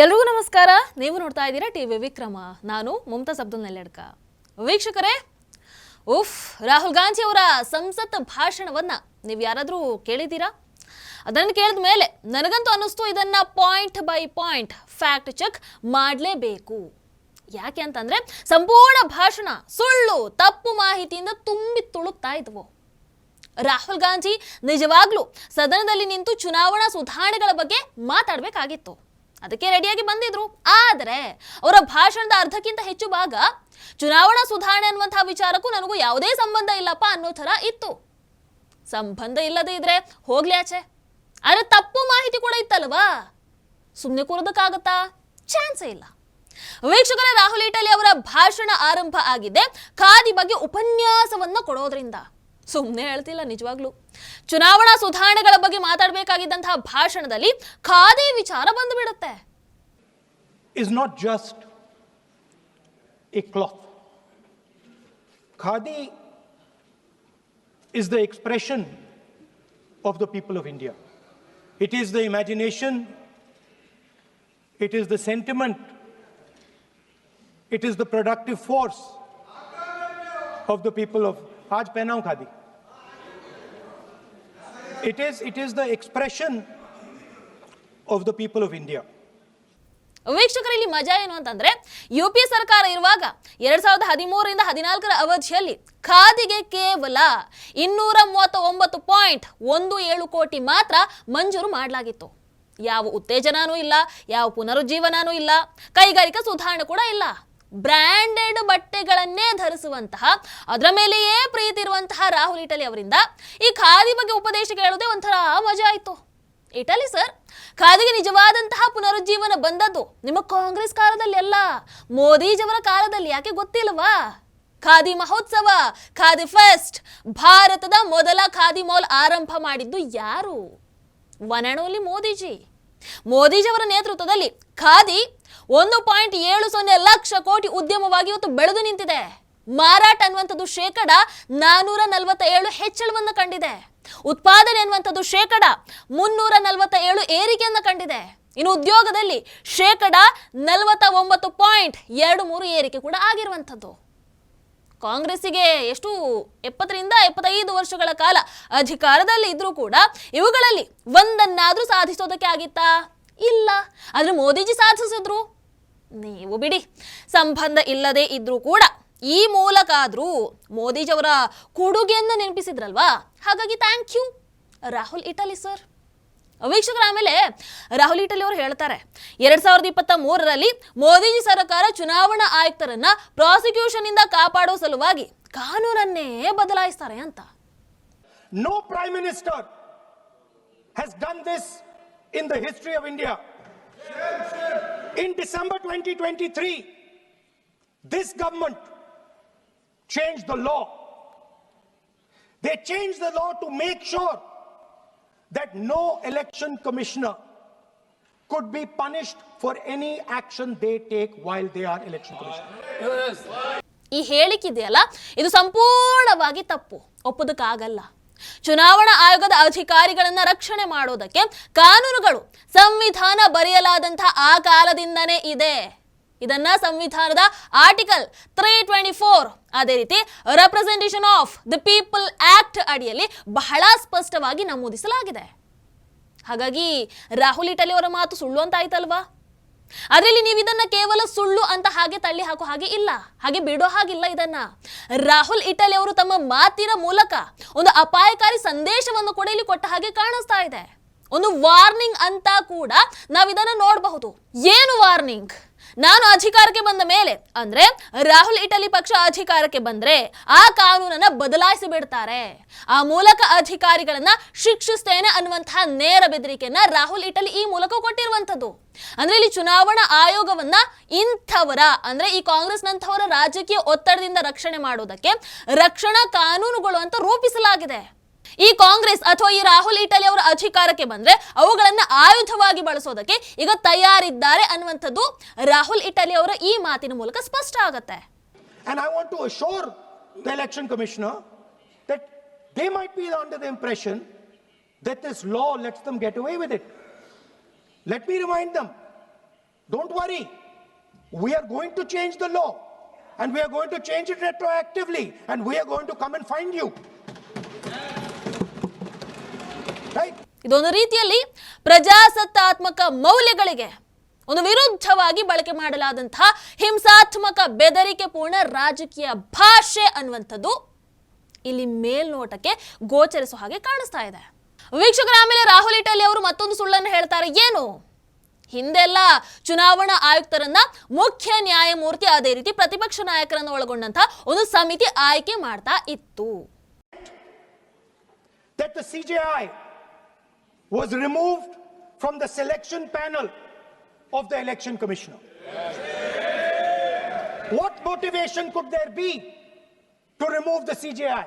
ಎಲ್ರಿಗೂ ನಮಸ್ಕಾರ. ನೀವು ನೋಡ್ತಾ ಇದ್ದೀರಾ ಟಿವಿ ವಿಕ್ರಮ. ನಾನು ಮುಮ್ತಾಜ್ ಅಬ್ದುಲ್ ನೆಲ್ಲೆಡ್ಕ. ವೀಕ್ಷಕರೇ, ರಾಹುಲ್ ಗಾಂಧಿ ಅವರ ಸಂಸತ್ ಭಾಷಣವನ್ನ ನೀವು ಯಾರಾದರೂ ಕೇಳಿದ್ದೀರಾ? ಅದನ್ನು ಕೇಳಿದ ಮೇಲೆ ನನಗಂತೂ ಅನ್ನಿಸ್ತು ಇದನ್ನ point by point fact check ಮಾಡಲೇಬೇಕು. ಯಾಕೆ ಅಂತಂದ್ರೆ ಸಂಪೂರ್ಣ ಭಾಷಣ ಸುಳ್ಳು ತಪ್ಪು ಮಾಹಿತಿಯಿಂದ ತುಂಬಿ ತುಳುಕ್ತಾ ಇದ್ವು. ರಾಹುಲ್ ಗಾಂಧಿ ನಿಜವಾಗ್ಲೂ ಸದನದಲ್ಲಿ ನಿಂತು ಚುನಾವಣಾ ಸುಧಾರಣೆಗಳ ಬಗ್ಗೆ ಮಾತಾಡಬೇಕಾಗಿತ್ತು. ಅದಕ್ಕೆ ರೆಡಿಯಾಗಿ ಬಂದಿದ್ರು. ಆದರೆ ಅವರ ಭಾಷಣದ ಅರ್ಧಕ್ಕಿಂತ ಹೆಚ್ಚು ಭಾಗ ಚುನಾವಣಾ ಸುಧಾರಣೆ ಅನ್ನುವಂತಹ ವಿಚಾರಕ್ಕೂ ನನಗೂ ಯಾವುದೇ ಸಂಬಂಧ ಇಲ್ಲಪ್ಪ ಅನ್ನೋ ಥರ ಇತ್ತು. ಸಂಬಂಧ ಇಲ್ಲದೆ ಇದ್ರೆ ಹೋಗ್ಲಿ ಆಚೆ, ಆದರೆ ತಪ್ಪು ಮಾಹಿತಿ ಕೂಡ ಇತ್ತಲ್ವಾ, ಸುಮ್ಮನೆ ಕೂರೋದಕ್ಕಾಗತ್ತಾ? ಚಾನ್ಸೇ ಇಲ್ಲ. ವೀಕ್ಷಕರೇ, ರಾಹುಲ್ ಇಟಲಿ ಅವರ ಭಾಷಣ ಆರಂಭ ಆಗಿದ್ದೆ ಖಾದಿ ಬಗ್ಗೆ ಉಪನ್ಯಾಸವನ್ನ ಕೊಡೋದ್ರಿಂದ. ಸುಮ್ಮನೆ ಹೇಳ್ತಿಲ್ಲ, ನಿಜವಾಗ್ಲು ಚುನಾವಣಾ ಸುಧಾರಣೆಗಳ ಬಗ್ಗೆ ಮಾತಾಡಬೇಕಾಗಿದ್ದಂತಹ ಭಾಷಣದಲ್ಲಿ ಖಾದಿ ವಿಚಾರ ಬಂದು ಬಿಡುತ್ತೆ. Is not just a cloth. Khadi is the expression of the people of India. It is the imagination, it is the sentiment, it is the productive force of the people of Aaj pehna hu khadi. It is the expression of the people of India. ವೀಕ್ಷಕರು, ಇಲ್ಲಿ ಮಜಾ ಏನು ಅಂತಂದ್ರೆ UPA ಸರ್ಕಾರ ಇರುವಾಗ 2013ರಿಂದ 14ರ ಅವಧಿಯಲ್ಲಿ ಖಾದಿಗೆ ಕೇವಲ 239.17 ಕೋಟಿ ಮಾತ್ರ ಮಂಜೂರು ಮಾಡಲಾಗಿತ್ತು. ಯಾವ ಉತ್ತೇಜನನೂ ಇಲ್ಲ, ಯಾವ ಪುನರುಜ್ಜೀವನನೂ ಇಲ್ಲ, ಕೈಗಾರಿಕಾ ಸುಧಾರಣೆ ಕೂಡ ಇಲ್ಲ. ಬ್ರ್ಯಾಂಡೆಡ್ ಬಟ್ಟೆಗಳನ್ನೇ ಧರಿಸುವಂತಹ, ಅದರ ಮೇಲೆಯೇ ಪ್ರೀತಿ ಇರುವಂತಹ ರಾಹುಲ್ ಇಟಲಿ ಅವರಿಂದ ಈ ಖಾದಿ ಬಗ್ಗೆ ಉಪದೇಶ ಕೇಳೋದೇ ಒಂಥರ ಮಜಾ ಆಯಿತು. ಇಟಲಿ ಸರ್, ಖಾದಿಗೆ ನಿಜವಾದಂತಹ ಪುನರುಜ್ಜೀವನ ಬಂದದ್ದು ನಿಮ್ಮ ಕಾಂಗ್ರೆಸ್ ಕಾಲದಲ್ಲಿ ಅಲ್ಲ, ಮೋದಿಜಿಯವರ ಕಾಲದಲ್ಲಿ. ಯಾಕೆ ಗೊತ್ತಿಲ್ವಾ? ಖಾದಿ ಮಹೋತ್ಸವ, ಖಾದಿ ಫೆಸ್ಟ್, ಭಾರತದ ಮೊದಲ ಖಾದಿ ಮಾಲ್ ಆರಂಭ ಮಾಡಿದ್ದು ಯಾರು? One and only Modiji. ಮೋದಿಜಿಯವರ ನೇತೃತ್ವದಲ್ಲಿ ಖಾದಿ 1.70 ಲಕ್ಷ ಕೋಟಿ ಉದ್ಯಮವಾಗಿ ಇವತ್ತು ಬೆಳೆದು ನಿಂತಿದೆ. ಮಾರಾಟ ಅನ್ನುವಂಥದ್ದು 447% ಹೆಚ್ಚಳವನ್ನು ಕಂಡಿದೆ. ಉತ್ಪಾದನೆ ಅನ್ನುವಂಥದ್ದು 347% ಏರಿಕೆಯನ್ನು ಕಂಡಿದೆ. ಇನ್ನು ಉದ್ಯೋಗದಲ್ಲಿ 49.23% ಏರಿಕೆ ಕೂಡ ಆಗಿರುವಂಥದ್ದು. ಕಾಂಗ್ರೆಸ್ಸಿಗೆ ಎಷ್ಟು 70ರಿಂದ 75 ವರ್ಷಗಳ ಕಾಲ ಅಧಿಕಾರದಲ್ಲಿ ಇದ್ರೂ ಕೂಡ ಇವುಗಳಲ್ಲಿ ಒಂದನ್ನಾದ್ರೂ ಸಾಧಿಸೋದಕ್ಕೆ ಆಗಿತ್ತಾ? ಇಲ್ಲ. ಆದ್ರೆ ಮೋದಿಜಿ ಸಾಧಿಸಿದ್ರು. ನೀವು ಬಿಡಿ, ಸಂಬಂಧ ಇಲ್ಲದೆ ಇದ್ರೂ ಕೂಡ ಈ ಮೂಲಕ ಆದ್ರೂ ಮೋದಿಜಿಯವರ ಕೊಡುಗೆಯನ್ನು ನೆನಪಿಸಿದ್ರಲ್ವಾ, ಹಾಗಾಗಿ thank you Rahul Italy sir. ವೀಕ್ಷಕರ, ಆಮೇಲೆ ರಾಹುಲ್ ಇಟಲಿ ಅವರು ಹೇಳ್ತಾರೆ 2023ರಲ್ಲಿ ಮೋದಿಜಿ ಸರ್ಕಾರ ಚುನಾವಣಾ ಆಯುಕ್ತರನ್ನ ಪ್ರಾಸಿಕ್ಯೂಷನ್ ಇಂದ ಕಾಪಾಡೋ ಸಲುವಾಗಿ ಕಾನೂನನ್ನೇ ಬದಲಾಯಿಸ್ತಾರೆ ಅಂತ. No prime minister has done this in the history of India. In December 2023, this government changed the law. They changed the law to make sure that no election commissioner could be punished for any action they take while they are election commissioner. ಈ ಹೇಳಿಕಿದೆಯಲ್ಲ, ಇದು ಸಂಪೂರ್ಣವಾಗಿ ತಪ್ಪು, ಒಪ್ಪೋದಕ್ಕಾಗಲ್ಲ. ಚುನಾವಣಾ ಆಯೋಗದ ಅಧಿಕಾರಿಗಳನ್ನ ರಕ್ಷಣೆ ಮಾಡೋದಕ್ಕೆ ಕಾನೂನುಗಳು, ಸಂವಿಧಾನ ಬರೆಯಲಾದಂತಹ ಆ ಕಾಲದಿಂದನೇ ಇದೆ. ಇದನ್ನ ಸಂವಿಧಾನದ ಆರ್ಟಿಕಲ್ 324, ಅದೇ ರೀತಿ representation of the people act ಅಡಿಯಲ್ಲಿ ಬಹಳ ಸ್ಪಷ್ಟವಾಗಿ ನಮೂದಿಸಲಾಗಿದೆ. ಹಾಗಾಗಿ ರಾಹುಲ್ ಇಟಲಿ ಅವರ ಮಾತು ಸುಳ್ಳು ಅಂತ ಆಯ್ತಲ್ವಾ? ಅದರಲ್ಲಿ ನೀವು ಇದನ್ನ ಕೇವಲ ಸುಳ್ಳು ಅಂತ ಹಾಗೆ ತಳ್ಳಿ ಹಾಕೋ ಹಾಗೆ ಇಲ್ಲ, ಹಾಗೆ ಬಿಡೋ ಹಾಗಿಲ್ಲ. ಇದನ್ನ ರಾಹುಲ್ ಇಟಲಿ ಅವರು ತಮ್ಮ ಮಾತಿನ ಮೂಲಕ ಒಂದು ಅಪಾಯಕಾರಿ ಸಂದೇಶವನ್ನು ಕೂಡ ಇಲ್ಲಿ ಕೊಟ್ಟ ಹಾಗೆ ಕಾಣಿಸ್ತಾ ಇದೆ. ಒಂದು ವಾರ್ನಿಂಗ್ ಅಂತ ಕೂಡ ನಾವಿದನ್ನ ನೋಡಬಹುದು. ಏನು ವಾರ್ನಿಂಗ್? ನಾನು ಅಧಿಕಾರಕ್ಕೆ ಬಂದ ಮೇಲೆ, ಅಂದ್ರೆ ರಾಹುಲ್ ಇಟಲಿ ಪಕ್ಷ ಅಧಿಕಾರಕ್ಕೆ ಬಂದ್ರೆ ಆ ಕಾನೂನನ್ನ ಬದಲಾಯಿಸಿ ಬಿಡ್ತಾರೆ, ಆ ಮೂಲಕ ಅಧಿಕಾರಿಗಳನ್ನ ಶಿಕ್ಷಿಸ್ತೇನೆ ಅನ್ನುವಂತಹ ನೇರ ಬೆದರಿಕೆಯನ್ನ ರಾಹುಲ್ ಇಟಲಿ ಈ ಮೂಲಕ ಕೊಟ್ಟಿರುವಂತದ್ದು. ಅಂದ್ರೆ ಇಲ್ಲಿ ಚುನಾವಣಾ ಆಯೋಗವನ್ನ ಇಂಥವರ, ಅಂದ್ರೆ ಈ ಕಾಂಗ್ರೆಸ್ ನಂತಹವರ ರಾಜಕೀಯ ಒತ್ತಡದಿಂದ ರಕ್ಷಣೆ ಮಾಡೋದಕ್ಕೆ ರಕ್ಷಣಾ ಕಾನೂನುಗಳು ಅಂತ ರೂಪಿಸಲಾಗಿದೆ. ಈ ಕಾಂಗ್ರೆಸ್ ಅಥವಾ ಈ ರಾಹುಲ್ ಇಟಲಿ ಅವರ ಅಧಿಕಾರಕ್ಕೆ ಬಂದ್ರೆ ಅವುಗಳನ್ನ ಆಯುಧವಾಗಿ ಬಳಸೋದಕ್ಕೆ ಈಗ ತಯಾರಿದ್ದಾರೆ ಅನ್ನುವಂಥದ್ದು ರಾಹುಲ್ ಇಟಲಿ ಅವರ ಈ ಮಾತಿನ ಮೂಲಕ ಸ್ಪಷ್ಟ ಆಗುತ್ತೆ. And I want to assure the election commissioner that they might be under the impression that this law lets them get away with it. Let me remind them Don't worry. We are going to change the law. And we are going to change it retroactively. And we are going to come and find you. Right? ಇದೊಂದು ರೀತಿಯಲ್ಲಿ ಪ್ರಜಾಸತ್ತಾತ್ಮಕ ಮೌಲ್ಯಗಳಿಗೆ ಒಂದು ವಿರುದ್ಧವಾಗಿ ಬಳಕೆ ಮಾಡಲಾದಂತಹ ಹಿಂಸಾತ್ಮಕ ಬೆದರಿಕೆ ಪೂರ್ಣ ರಾಜಕೀಯ ಭಾಷೆ ಅನ್ನುವಂಥದ್ದು ಇಲ್ಲಿ ಮೇಲ್ನೋಟಕ್ಕೆ ಗೋಚರಿಸುವ ಹಾಗೆ ಕಾಣಿಸ್ತಾ ಇದೆ. ವೀಕ್ಷಕರ, ಆಮೇಲೆ ರಾಹುಲ್ ಇಟಲಿ ಅವರು ಮತ್ತೊಂದು ಸುಳ್ಳನ್ನು ಹೇಳ್ತಾರೆ. ಏನು? ಹಿಂದೆಲ್ಲ ಚುನಾವಣಾ ಆಯುಕ್ತರನ್ನ ಮುಖ್ಯ ನ್ಯಾಯಮೂರ್ತಿ ಅದೇ ರೀತಿ ಪ್ರತಿಪಕ್ಷ ನಾಯಕರನ್ನು ಒಳಗೊಂಡಂತಹ ಒಂದು ಸಮಿತಿ ಆಯ್ಕೆ ಮಾಡ್ತಾ ಇತ್ತು. That the CJI was removed from the selection panel of the election commissioner. What motivation could there be to remove the CJI?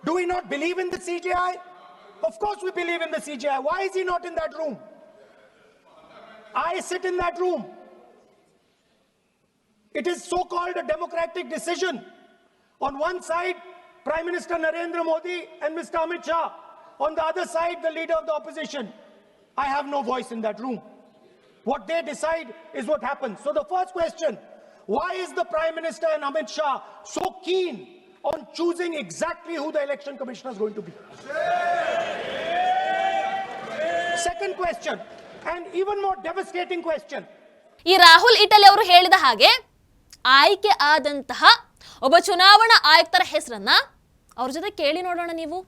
Do we not believe in the CJI? Of course we believe in the CJI. Why is he not in that room? I sit in that room. It is so-called a democratic decision. On one side, Prime Minister Narendra Modi and Mr. Amit Shah. On the other side, the leader of the opposition. I have no voice in that room. What they decide is what happens. So the first question, why is the Prime Minister and Amit Shah so keen on choosing exactly who the election commissioner is going to be? Second question, and even more devastating question. ಈ Rahul Italy ಅವರು ಹೇಳಿದ ಹಾಗೆ ಆಯ್ಕೆ ಆದಂತಹ ಒಬ್ಬ ಚುನಾವಣಾ ಆಯುಕ್ತರ ಹೆಸರನ್ನ ಅವ್ರ ಜೊತೆ ಕೇಳಿ ನೋಡೋಣ. ನೀವು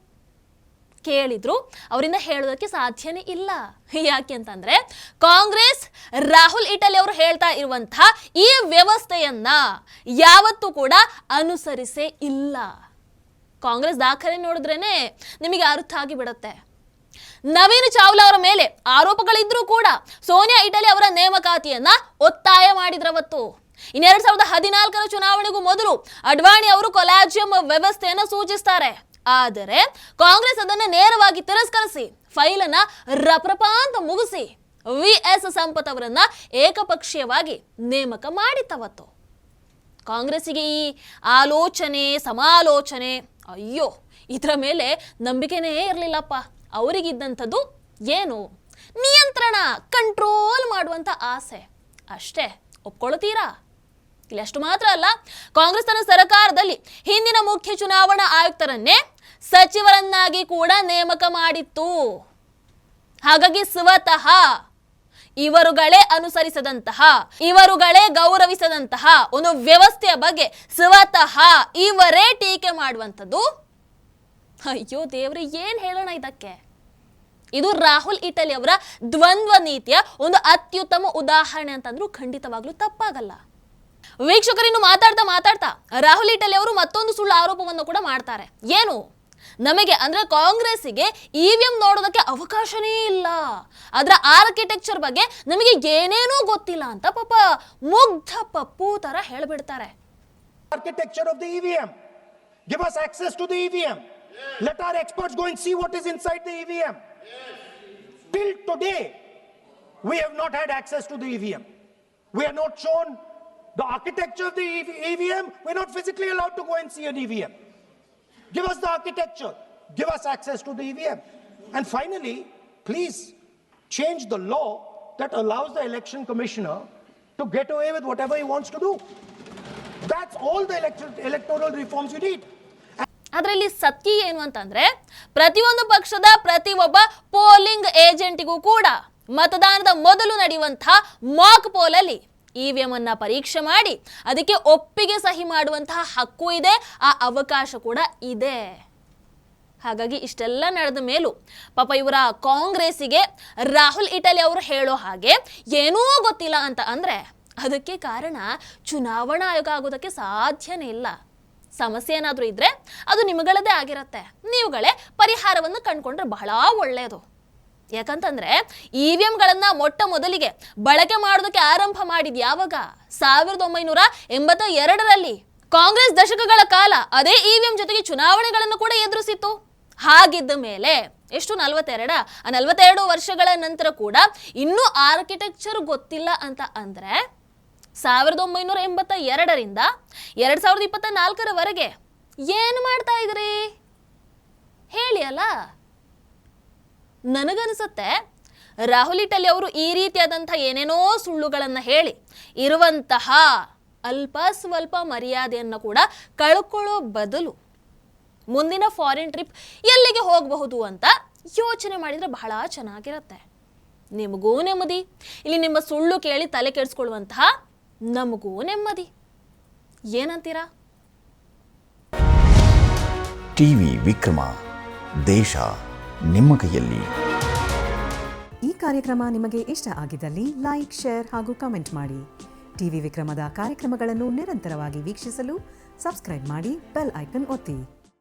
ಕೇಳಿದ್ರು ಅವರಿಂದ ಹೇಳೋದಕ್ಕೆ ಸಾಧ್ಯನೇ ಇಲ್ಲ. ಯಾಕೆ ಅಂತಂದ್ರೆ ಕಾಂಗ್ರೆಸ್ ರಾಹುಲ್ ಇಟಲಿ ಅವರು ಹೇಳ್ತಾ ಇರುವಂತಹ ಈ ವ್ಯವಸ್ಥೆಯನ್ನ ಯಾವತ್ತೂ ಕೂಡ ಅನುಸರಿಸೇ ಇಲ್ಲ. ಕಾಂಗ್ರೆಸ್ ದಾಖಲೆ ನೋಡಿದ್ರೇನೆ ನಿಮಗೆ ಅರ್ಥ ಆಗಿ ಬಿಡುತ್ತೆ. ನವೀನ್ ಚಾವ್ಲಾ ಅವರ ಮೇಲೆ ಆರೋಪಗಳಿದ್ರೂ ಕೂಡ ಸೋನಿಯಾ ಇಟಲಿ ಅವರ ನೇಮಕಾತಿಯನ್ನ ಒತ್ತಾಯ ಮಾಡಿದ್ರವತ್ತು. 2014ರ ಚುನಾವಣೆಗೂ ಮೊದಲು ಅಡ್ವಾಣಿ ಅವರು ಕೊಲಾಜಿಯಂ ವ್ಯವಸ್ಥೆಯನ್ನ ಸೂಚಿಸ್ತಾರೆ. ಆದರೆ ಕಾಂಗ್ರೆಸ್ ಅದನ್ನ ನೇರವಾಗಿ ತಿರಸ್ಕರಿಸಿ ಫೈಲ್ ಅನ್ನ ರಪ್ರಪ ಅಂತ ಮುಗಿಸಿ ವಿಎಸ್ ಸಂಪತ್ ಅವರನ್ನ ಏಕಪಕ್ಷೀಯವಾಗಿ ನೇಮಕ ಮಾಡಿತ್ತವತ್ತು. ಕಾಂಗ್ರೆಸ್ಸಿಗೆ ಈ ಆಲೋಚನೆ ಸಮಾಲೋಚನೆ ಅಯ್ಯೋ ಇದರ ಮೇಲೆ ನಂಬಿಕೆನೇ ಇರಲಿಲ್ಲಪ್ಪ. ಅವರಿಗಿದ್ದಂಥದ್ದು ಏನು? ನಿಯಂತ್ರಣ, ಕಂಟ್ರೋಲ್ ಮಾಡುವಂತ ಆಸೆ ಅಷ್ಟೇ. ಒಪ್ಕೊಳ್ತೀರಾ? ಇಲ್ಲಿ ಅಷ್ಟು ಮಾತ್ರ ಅಲ್ಲ, ಕಾಂಗ್ರೆಸ್ ತನ್ನ ಸರ್ಕಾರದಲ್ಲಿ ಹಿಂದಿನ ಮುಖ್ಯ ಚುನಾವಣಾ ಆಯುಕ್ತರನ್ನೇ ಸಚಿವರನ್ನಾಗಿ ಕೂಡ ನೇಮಕ ಮಾಡಿತ್ತು. ಹಾಗಾಗಿ ಸ್ವತಃ ಇವರುಗಳೇ ಅನುಸರಿಸದಂತಹ, ಇವರುಗಳೇ ಗೌರವಿಸದಂತಹ ಒಂದು ವ್ಯವಸ್ಥೆಯ ಬಗ್ಗೆ ಸ್ವತಃ ಇವರೇ ಟೀಕೆ ಮಾಡುವಂಥದ್ದು. ಅಯ್ಯೋ ದೇವ್ರೆ, ಏನ್ ಹೇಳೋಣ ಇದಕ್ಕೆ? ಇದು ರಾಹುಲ್ ಇಟಲಿ ಅವರ ದ್ವಂದ್ವ ನೀತಿಯ ಒಂದು ಅತ್ಯುತ್ತಮ ಉದಾಹರಣೆ ಅಂತಂದ್ರೂ ಖಂಡಿತವಾಗ್ಲೂ ತಪ್ಪಾಗಲ್ಲ. ವೀಕ್ಷಕರಿನ್ನು ಮಾತಾಡ್ತಾ ರಾಹುಲ್ ಇಟಲಿ ಅವರು ಮತ್ತೊಂದು ಸುಳ್ಳು ಆರೋಪವನ್ನು ಕೂಡ ಮಾಡ್ತಾರೆ. ಏನು? ನಮಗೆ ಅಂದ್ರೆ ಕಾಂಗ್ರೆಸ್ಸಿಗೆ ಇವಿಎಂ ನೋಡೋದಕ್ಕೆ ಅವಕಾಶನೇ ಇಲ್ಲ, ಅದರ ಆರ್ಕಿಟೆಕ್ಚರ್ ಬಗ್ಗೆ ನಮಗೆ ಏನೇನೂ ಗೊತ್ತಿಲ್ಲ ಅಂತ ಪಾಪ ಮುಗ್ಧ ಪಪ್ಪು ತರ ಹೇಳ್ಬಿಡ್ತಾರೆ. Architecture of the EVM. Give us access to the EVM. Let our experts go and see what is inside the EVM. Till today, we have not had access to the EVM. We are not shown the architecture of the EVM. We're not physically allowed to go and see an EVM. Give us the architecture. Give us access to the EVM. And finally, please change the law that allows the election commissioner to get away with whatever he wants to do. That's all the electoral reforms you need. ಅದರಲ್ಲಿ ಸತ್ಯ ಏನು ಅಂತಂದ್ರೆ ಪ್ರತಿಯೊಂದು ಪಕ್ಷದ ಪ್ರತಿಯೊಬ್ಬ polling ಏಜೆಂಟಿಗೂ ಕೂಡ ಮತದಾನದ ಮೊದಲು ನಡೆಯುವಂತಹ ಮಾಕ್ ಪೋಲ್ ಅಲ್ಲಿ ಇವಿಎಂ ಅನ್ನ ಪರೀಕ್ಷೆ ಮಾಡಿ ಅದಕ್ಕೆ ಒಪ್ಪಿಗೆ ಸಹಿ ಮಾಡುವಂತಹ ಹಕ್ಕು ಇದೆ, ಆ ಅವಕಾಶ ಕೂಡ ಇದೆ. ಹಾಗಾಗಿ ಇಷ್ಟೆಲ್ಲ ನಡೆದ ಮೇಲೂ ಪಾಪ ಇವರ ಕಾಂಗ್ರೆಸ್ಸಿಗೆ ರಾಹುಲ್ ಇಟಲಿ ಅವರು ಹೇಳೋ ಹಾಗೆ ಏನೂ ಗೊತ್ತಿಲ್ಲ ಅಂತ ಅಂದ್ರೆ ಅದಕ್ಕೆ ಕಾರಣ ಚುನಾವಣಾ ಆಯೋಗ ಆಗೋದಕ್ಕೆ ಸಾಧ್ಯನೇ ಇಲ್ಲ. ಸಮಸ್ಯೆ ಏನಾದರೂ ಇದ್ರೆ ಅದು ನಿಮಗಳದೇ ಆಗಿರುತ್ತೆ, ನೀವುಗಳೇ ಪರಿಹಾರವನ್ನು ಕಂಡುಕೊಂಡ್ರೆ ಬಹಳ ಒಳ್ಳೆಯದು. ಯಾಕಂತಂದ್ರೆ ಇವಿಎಂಗಳನ್ನ ಮೊಟ್ಟ ಮೊದಲಿಗೆ ಬಳಕೆ ಮಾಡೋದಕ್ಕೆ ಆರಂಭ ಮಾಡಿದ್ ಯಾವಾಗ? 1982ರಲ್ಲಿ. ಕಾಂಗ್ರೆಸ್ ದಶಕಗಳ ಕಾಲ ಅದೇ ಇವಿಎಂ ಜೊತೆಗೆ ಚುನಾವಣೆಗಳನ್ನು ಕೂಡ ಎದುರಿಸಿತ್ತು. ಹಾಗಿದ್ದ ಮೇಲೆ ಎಷ್ಟು 42 ವರ್ಷಗಳ ನಂತರ ಕೂಡ ಇನ್ನೂ ಆರ್ಕಿಟೆಕ್ಚರ್ ಗೊತ್ತಿಲ್ಲ ಅಂತ ಅಂದ್ರೆ 1982ರಿಂದ 2024ರವರೆಗೆ ಏನು ಮಾಡ್ತಾ ಇದ್ರಿ ಹೇಳಿ ಅಲ್ಲ. ನನಗನ್ಸುತ್ತೆ ರಾಹುಲ್ ಇಟಲಿ ಅವರು ಈ ರೀತಿಯಾದಂಥ ಏನೇನೋ ಸುಳ್ಳುಗಳನ್ನು ಹೇಳಿ ಇರುವಂತಹ ಅಲ್ಪ ಸ್ವಲ್ಪ ಮರ್ಯಾದೆಯನ್ನು ಕೂಡ ಕಳ್ಕೊಳ್ಳೋ ಬದಲು ಮುಂದಿನ ಫಾರಿನ್ ಟ್ರಿಪ್ ಎಲ್ಲಿಗೆ ಹೋಗಬಹುದು ಅಂತ ಯೋಚನೆ ಮಾಡಿದರೆ ಬಹಳ ಚೆನ್ನಾಗಿರುತ್ತೆ. ನಿಮಗೂ ನೆಮ್ಮದಿ, ಇಲ್ಲಿ ನಿಮ್ಮ ಸುಳ್ಳು ಕೇಳಿ ತಲೆ ಕೆಡಿಸ್ಕೊಳ್ಳುವಂತಹ ನಮಗೂ ನೆಮ್ಮದಿ. ಏನಂತೀರಾ? ಟಿವಿ ವಿಕ್ರಮ, ದೇಶ ನಿಮ್ಮ ಕೈಯಲ್ಲಿ. ಈ ಕಾರ್ಯಕ್ರಮ ನಿಮಗೆ ಇಷ್ಟ ಆಗಿದ್ದಲ್ಲಿ ಲೈಕ್, ಶೇರ್ ಹಾಗೂ ಕಮೆಂಟ್ ಮಾಡಿ. ಟಿವಿ ವಿಕ್ರಮದ ಕಾರ್ಯಕ್ರಮಗಳನ್ನು ನಿರಂತರವಾಗಿ ವೀಕ್ಷಿಸಲು ಸಬ್ಸ್ಕ್ರೈಬ್ ಮಾಡಿ, ಬೆಲ್ ಐಕನ್ ಒತ್ತಿ.